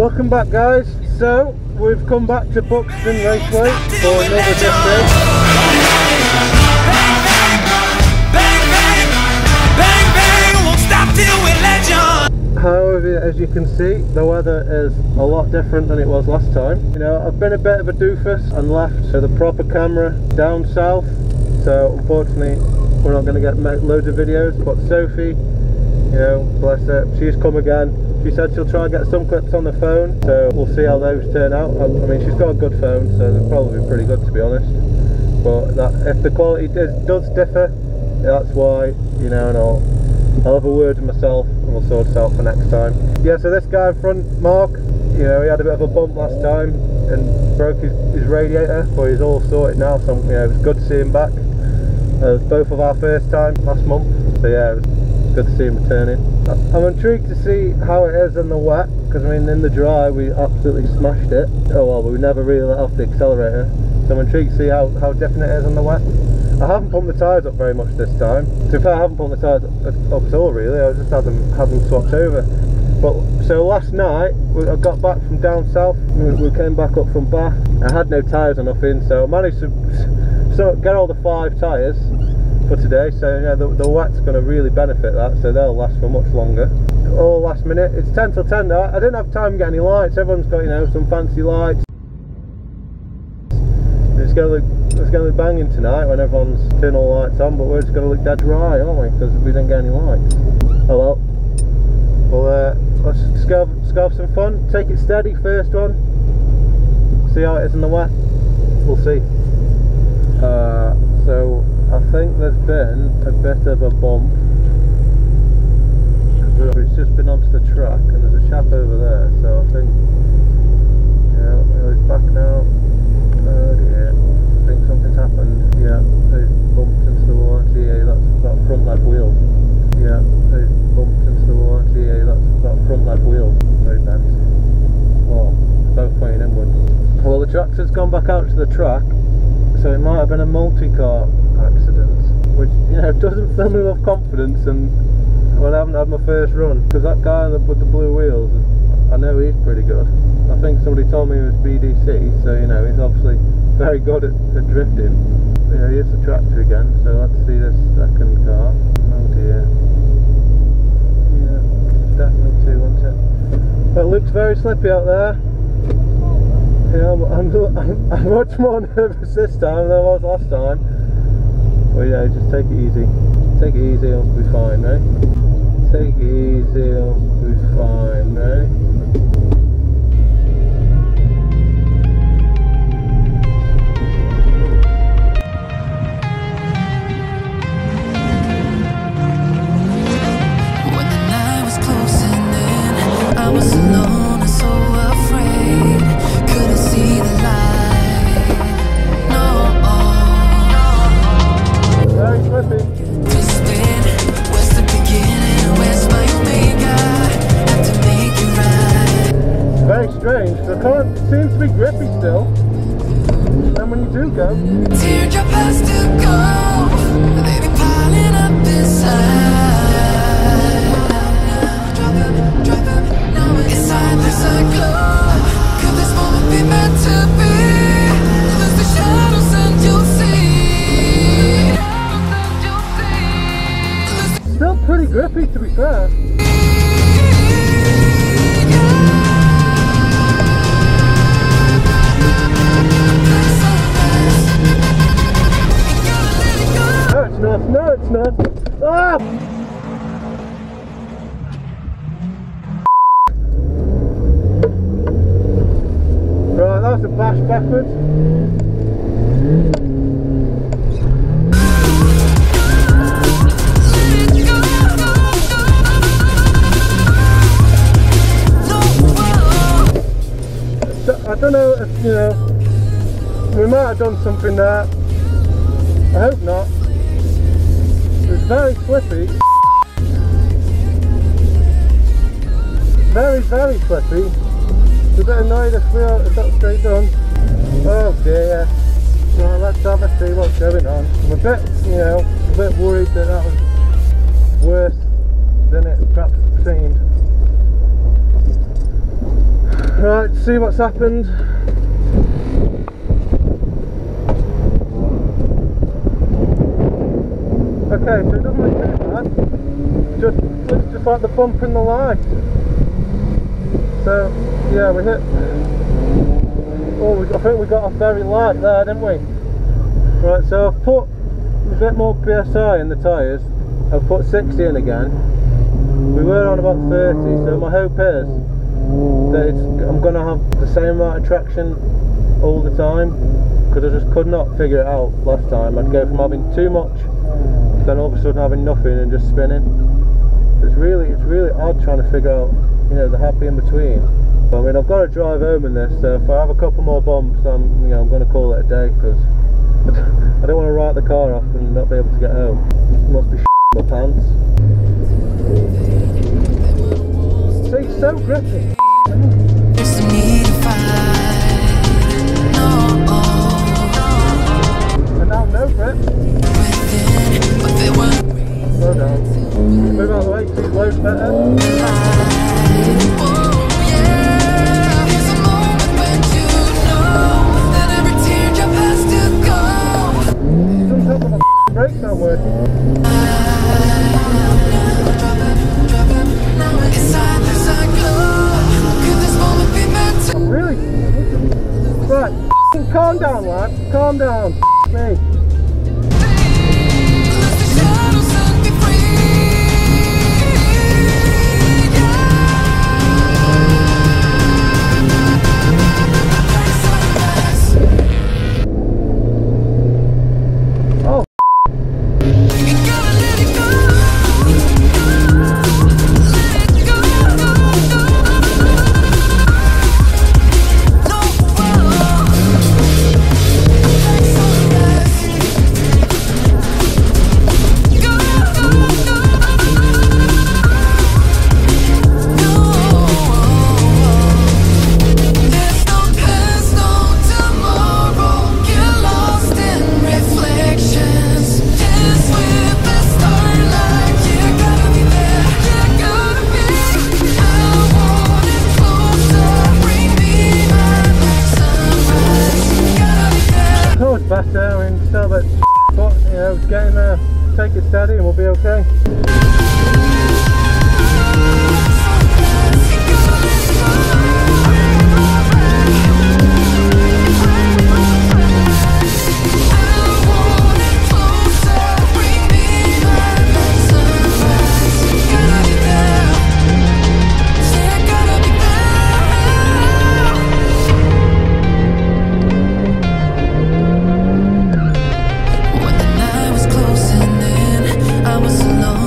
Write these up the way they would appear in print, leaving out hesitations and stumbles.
Welcome back, guys. So we've come back to Buxton Raceway for another drift race. However, as you can see, the weather is a lot different than it was last time. You know, I've been a bit of a doofus and left the proper camera down south, so unfortunately we're not going to get loads of videos. But Sophie, you know, bless her, she's come again. She said she'll try and get some clips on the phone, so we'll see how those turn out. I mean, she's got a good phone, so they'll probably be pretty good, to be honest. But if the quality does differ, that's why, you know, and I'll have a word with myself and we'll sort it out for next time. Yeah, so this guy in front, Mark, you know, he had a bit of a bump last time and broke his radiator, but he's all sorted now, so you know, it was good to see him back. It was both of our first time last month, so yeah, it was good to see him returning. I'm intrigued to see how it is in the wet, because I mean in the dry we absolutely smashed it. Oh well, but we never really let off the accelerator, so I'm intrigued to see how different it is in the wet. I haven't pumped the tyres up very much this time. To be fair, I haven't pumped the tyres up at all really, I just had them swapped over. But so last night I got back from down south, we came back up from Bath. I had no tyres or nothing, so I managed to get all the 5 tyres for today, so yeah, the wet's going to really benefit that, so they'll last for much longer. All last minute. It's 10 till 10 now. I didn't have time to get any lights. Everyone's got, you know, some fancy lights. It's going to look banging tonight when everyone's turning all the lights on, but we're just going to look dead dry, aren't we, because we didn't get any lights. Oh well. Let's just go have some fun. Take it steady, first one. See how it is in the wet. We'll see. So I think there's been a bit of a bump. It's just been onto the track and there's a chap over there, so I think, you know, he's back now. Oh dear, I think something's happened. Yeah, he's bumped into the wall. Yeah, that's that front left wheel. Yeah, he's bumped into the wall. Yeah, that's that front left wheel. Very bent. Well, both pointing inwards. Well, the tractor's gone back out to the track, so it might have been a multi-car accident, which, you know, doesn't fill me with confidence and when I haven't had my first run, because that guy with the blue wheels, I know he's pretty good. I think somebody told me he was BDC, so you know, he's obviously very good at drifting. Yeah, here's the tractor again, so let's see this second car. Oh dear. Yeah, definitely 2, wasn't it? But it looks very slippy out there. Yeah, I'm much more nervous this time than I was last time. But yeah, just take it easy. Take it easy and we'll be fine, right? Take it easy and we'll be fine, right? When the night was closing in, I was alone and so afraid. Couldn't see the light. No. Very slippy. Twisted. Where's the beginning? Where's my omega? Have to make it right. Very strange. The car seems to be grippy still. And when you do go, Teardrop has to go. They be piling up inside. Drop them, now it's time to cycle. Could this moment be meant to be? Lose the shadows and you'll see. still pretty grippy to be fair. No, it's not. No, it's not. Ah! Right, that was a bash backwards. I don't know if, you know, we might have done something there. I hope not. It's very slippy. Very, very slippy. It's a bit annoyed if that's straight done. Oh dear. So let's have a see what's going on. I'm a bit, you know, a bit worried that was worse than it perhaps seemed. Right, see what's happened. Okay, so it doesn't look too bad. Just looks just like the bump in the light. So yeah, we hit. Oh, I think we got off very light there, didn't we? Right, so I've put a bit more PSI in the tyres. I've put 60 in again. We were on about 30, so my hope is that I'm going to have the same amount of traction all the time, because I just could not figure it out last time. I'd go from having too much, then all of a sudden having nothing and just spinning. It's really odd trying to figure out, you know, the happy in between. But, I mean, I've got to drive home in this, so if I have a couple more bumps, I'm going to call it a day, because I don't want to write the car off and not be able to get home. It must be my pants. See, it's so grippy. And now no grip. Slow down. Move out of the way, too low, better. Brakes aren't working. I'm really... Right, calm down, lad. Calm down. Me. Better, I mean, still a bit, but you know, it's getting there. Take it steady and we'll be okay. When the night was closing in, I was alone.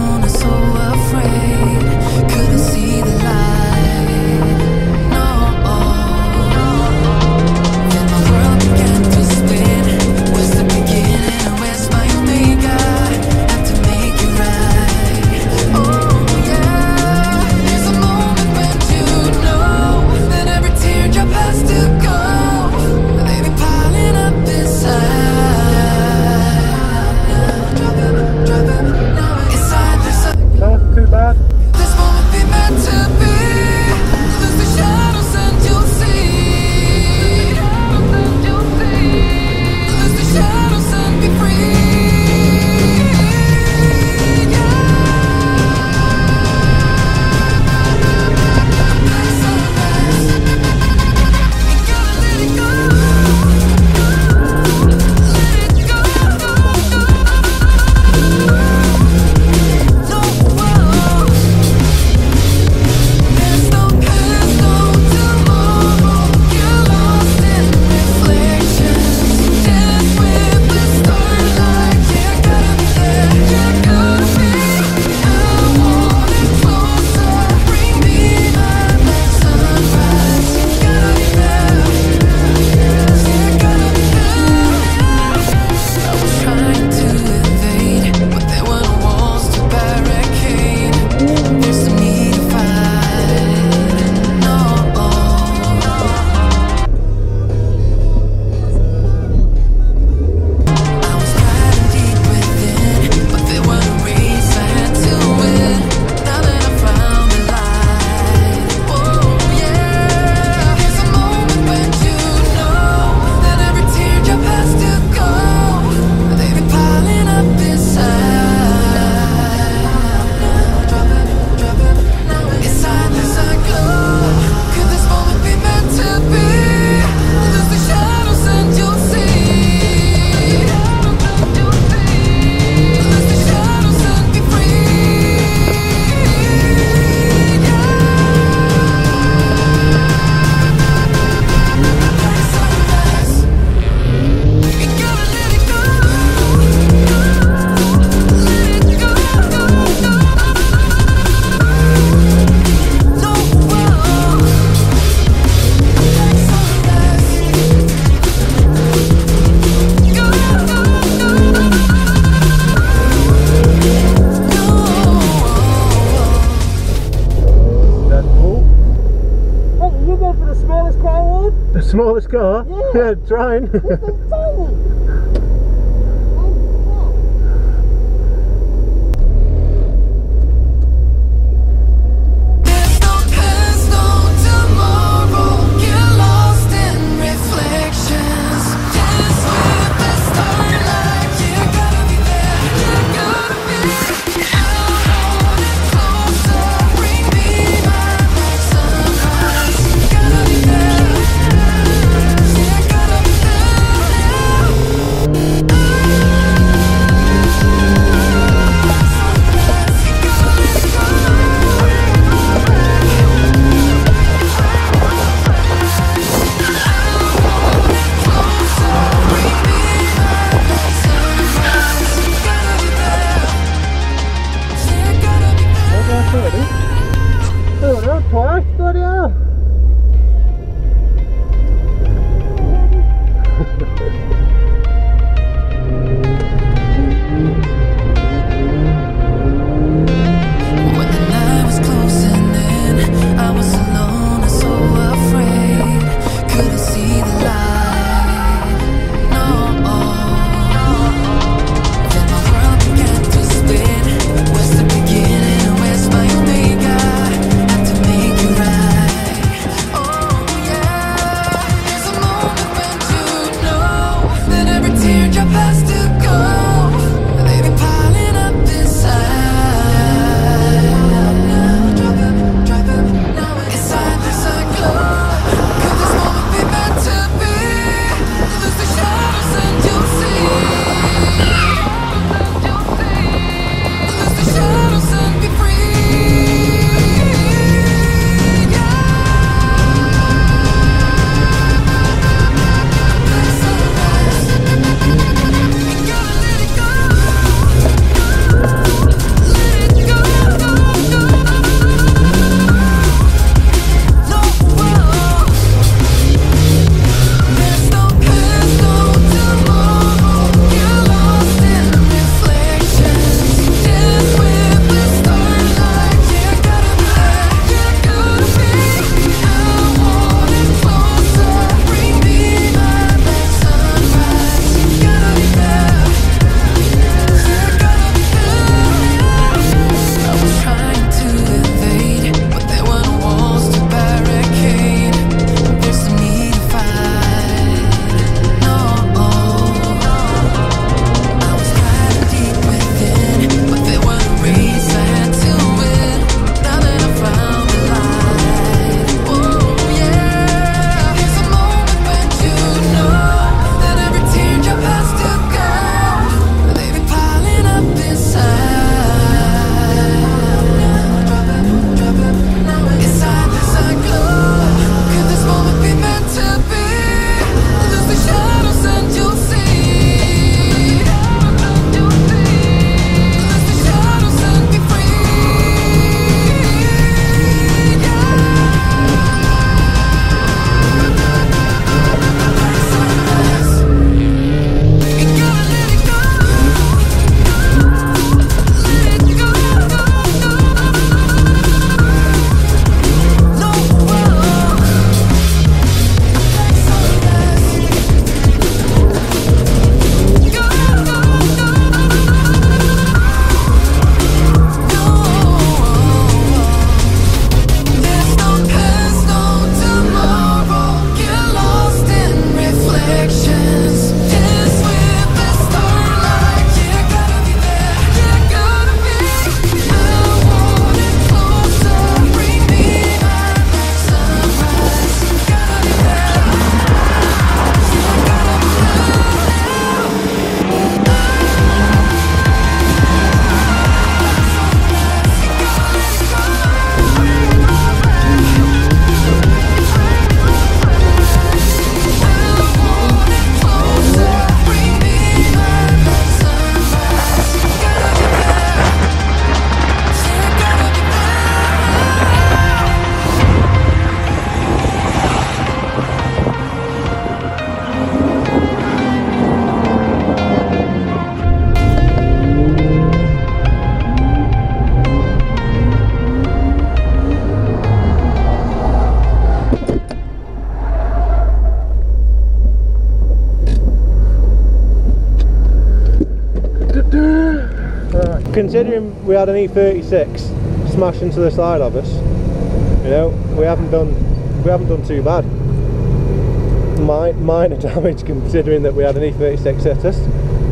the smallest car award? The smallest car? Yeah. Trying. This thing's tiny. There's no past, no tomorrow. Get lost in reflections. Dance with the starlight. You gotta be there. You gotta be out on it closer. Bring me my next sunrise. Gotta be there. Yeah, gotta be there. considering we had an E36 smash into the side of us, you know, we haven't done too bad. Minor damage considering that we had an E36 hit us.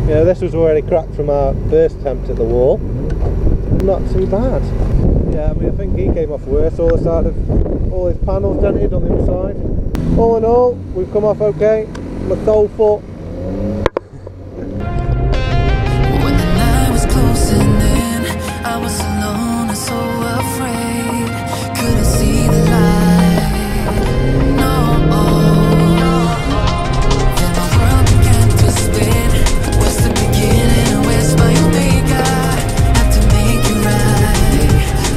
You know, this was already cracked from our first attempt at the wall. Not too bad. Yeah, I mean, I think he came off worse. All his panels dented on the other side. All in all, we've come off okay. My sole foot. When the night was closing in, I was alone and so afraid. Couldn't see the light. No. Then my world began to spin. Where's the beginning and where's my omega? Have to make it right.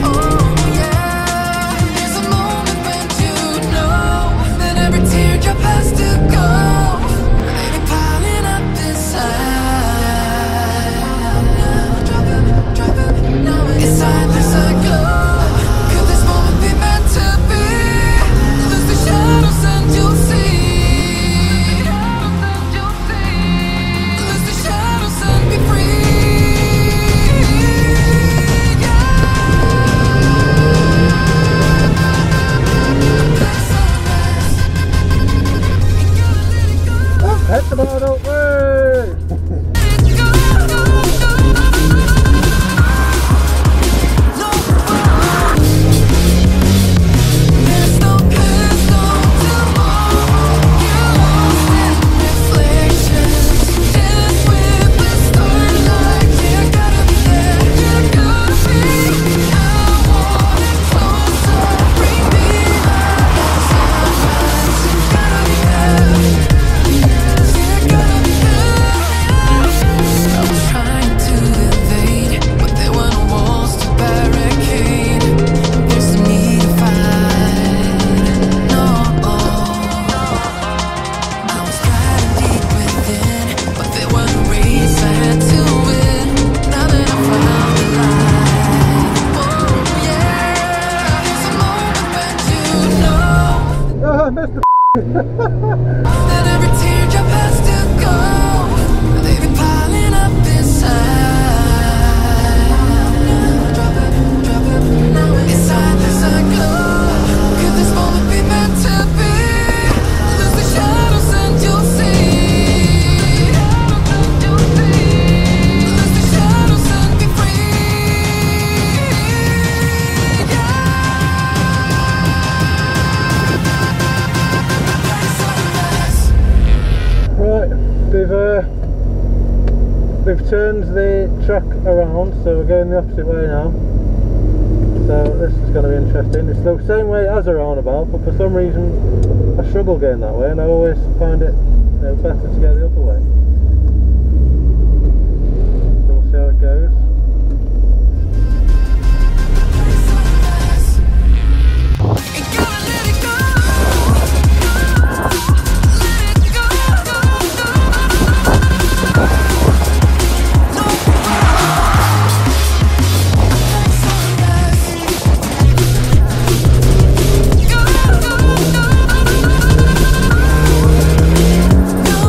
Oh yeah. There's a moment when you know that every teardrop has to go. They be piling up inside. Inside there's a glow. Could this moment be meant to be? Lose the shadows and you'll see. Lose the shadows and be free. Hit the ball, don't worry. There's no tomorrow. You're lost in reflections. Dance with the starlight. You gotta be there. You gotta be. I want it closer. Bring me light as sunrise. You gotta be there. You gotta be there. I was trying to evade, but there were no walls to barricade. There's no need to fight. No. I was driving deep within, but there was a race I had to win. Now that I found the light. Oh yeah. There's a moment when you know Oh, I missed the that every teardrop has to go. They be piling up inside. Inside there's a glow. Could this moment be meant to be? Lose the shadows and you'll see. Lose the shadows and be free. Right, we've turned the truck around, so we're going the opposite way now. So this is going to be interesting. It's the same way as a roundabout, but for some reason I struggle going that way, and I always find it, you know, better to go the other way. So we'll see how it goes. No.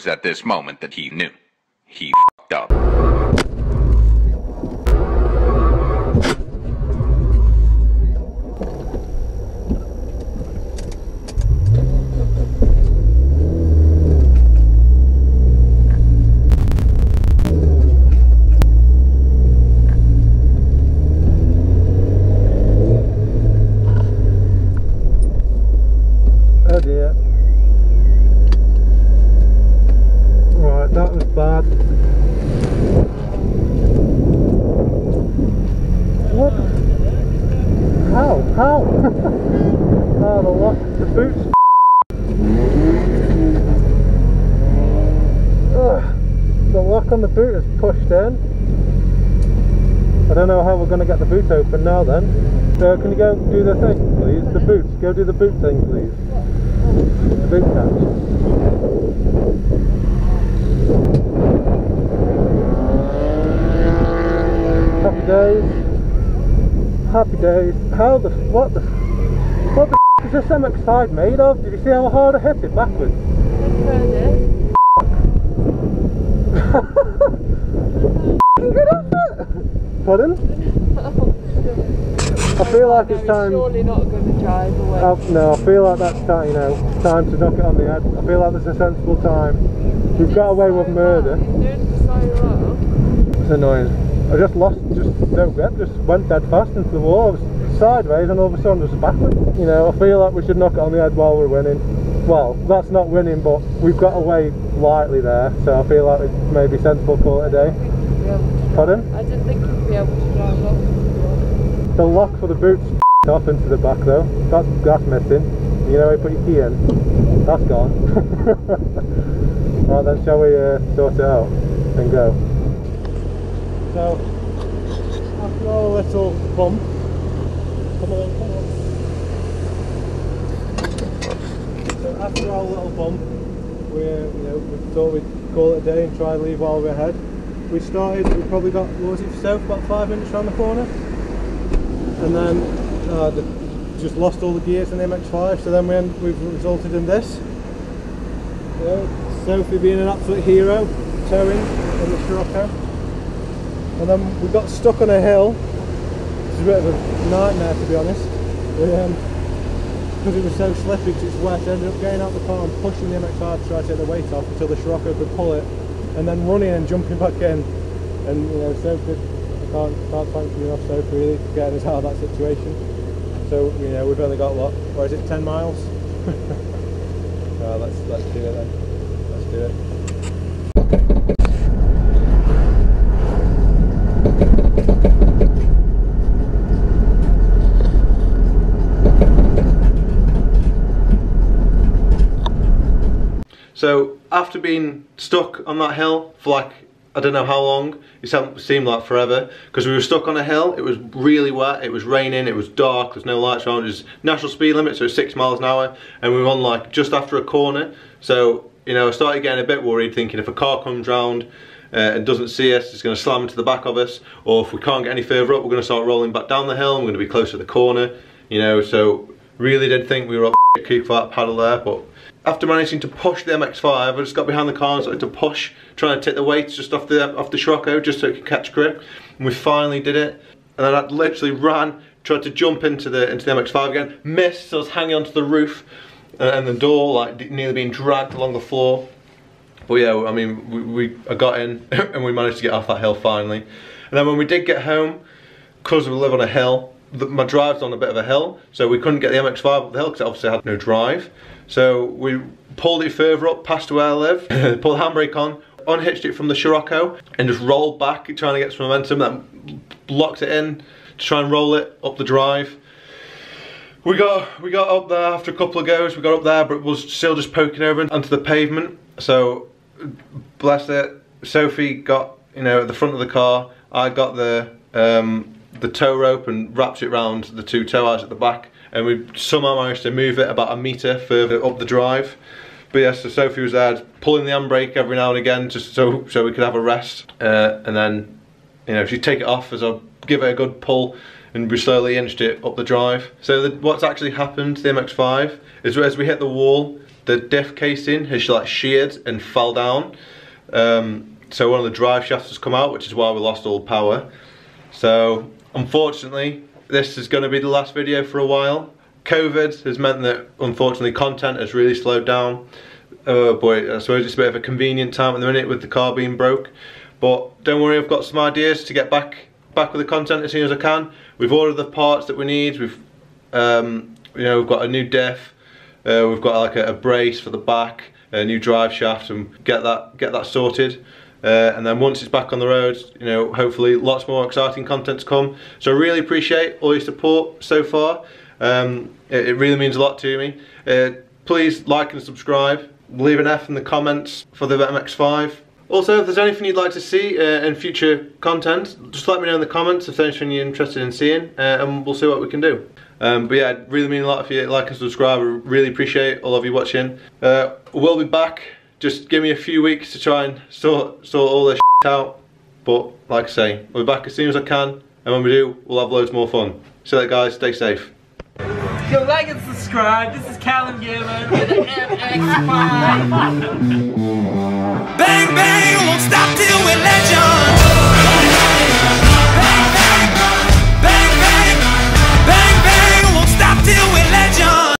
was at this moment that he knew. He f***ed up. Oh dear. Right, that was bad. What? How? How? Oh, the lock, the boots. Ugh. The lock on the boot is pushed in. I don't know how we're going to get the boot open now then. So can you go do the thing please? The boots, go do the boot thing please. The boot catch. Happy days. Happy days. How the what the is this MX-5 made of? Did you see how hard I hit it backwards? Get off it! Pardon? I feel like it's time. Surely not going to drive away. No, I feel like that's time. You know, time to knock it on the head. I feel like there's a sensible time. We've got away with murder. It's annoying. I just lost, just went dead fast into the wall. I was sideways and all of a sudden just backwards. You know, I feel like we should knock it on the head while we're winning. Well, that's not winning, but we've got away lightly there, so I feel like it may be sensible to call it a day. Pardon? I didn't think you'd be able to drive off. The lock for the boot's off into the back though. That's missing. You know where you put your key in? That's gone. Right then, shall we sort it out and go? So, after our little bump, come on. So after our little bump, we thought we'd call it a day and try and leave while we're ahead. We probably got, what was it for Soph, about 5 minutes around the corner? And then just lost all the gears in the MX-5, so then we've resulted in this. You know, Sophie being an absolute hero, towing in the Scirocco. And then we got stuck on a hill, which is a bit of a nightmare to be honest. Because it was so slippy, because it's wet, I ended up getting out the car and pushing the MX-5 to try to take the weight off until the Scirocco could pull it, and then running and jumping back in. And you know, Sophie, I can't thank you enough, Sophie, really, for getting us out of that situation. So you know, we've only got what is it, 10 miles? Let's do it then. Let's do it. So after being stuck on that hill for like, I don't know how long, it seemed like forever, because we were stuck on a hill, it was really wet, it was raining, it was dark, there's no lights around, it was national speed limit, so it's 6 miles an hour, and we were on like just after a corner. So, you know, I started getting a bit worried, thinking if a car comes round and doesn't see us, it's going to slam into the back of us, or if we can't get any further up, we're going to start rolling back down the hill, and we're going to be close to the corner, you know, so really did think we were up creek for that paddle there. But after managing to push the MX-5, I just got behind the car and started to push, trying to take the weights just off the Scirocco, just so it could catch grip, and we finally did it. And then I literally ran, tried to jump into the MX-5 again, missed, so I was hanging onto the roof and the door, like nearly being dragged along the floor. But yeah, I mean, I got in and we managed to get off that hill finally. And then when we did get home, because we live on a hill, my drive's on a bit of a hill, so we couldn't get the MX-5 up the hill because it obviously had no drive. So we pulled it further up past where I live, pulled the handbrake on, unhitched it from the Scirocco, and just rolled back, trying to get some momentum. Then locked it in to try and roll it up the drive. We got up there after a couple of goes. We got up there, but it was still just poking over onto the pavement. So bless it, Sophie got, you know, at the front of the car. I got the tow rope and wrapped it around the two tow eyes at the back, and we somehow managed to move it about a metre further up the drive. But yes, so Sophie was there pulling the handbrake every now and again, just so we could have a rest, and then, you know, she'd take it off as I give it a good pull, and we slowly inched it up the drive. So what's actually happened to the MX-5 is as we hit the wall, the diff casing has like sheared and fell down. So one of the drive shafts has come out, which is why we lost all power. So unfortunately, this is going to be the last video for a while. COVID has meant that unfortunately content has really slowed down. Oh boy, I suppose it's a bit of a convenient time at the minute with the car being broke. But don't worry, I've got some ideas to get back with the content as soon as I can. We've ordered the parts that we need. We've you know, we've got a new diff. We've got like a brace for the back, a new drive shaft, and get that sorted. And then once it's back on the road, you know, hopefully lots more exciting content to come. So I really appreciate all your support so far. It really means a lot to me. Please like and subscribe. Leave an F in the comments for the MX-5. Also, if there's anything you'd like to see in future content, just let me know in the comments if there's anything you're interested in seeing, and we'll see what we can do. But yeah, it really means a lot if you like and subscribe. I really appreciate all of you watching. We'll be back. Just give me a few weeks to try and sort all this shit out. But like I say, we'll be back as soon as I can, and when we do, we'll have loads more fun. So that, guys, stay safe. Yo, like and subscribe. This is Callum Gamer with the MX-5. Bang, bang, won't stop till we let you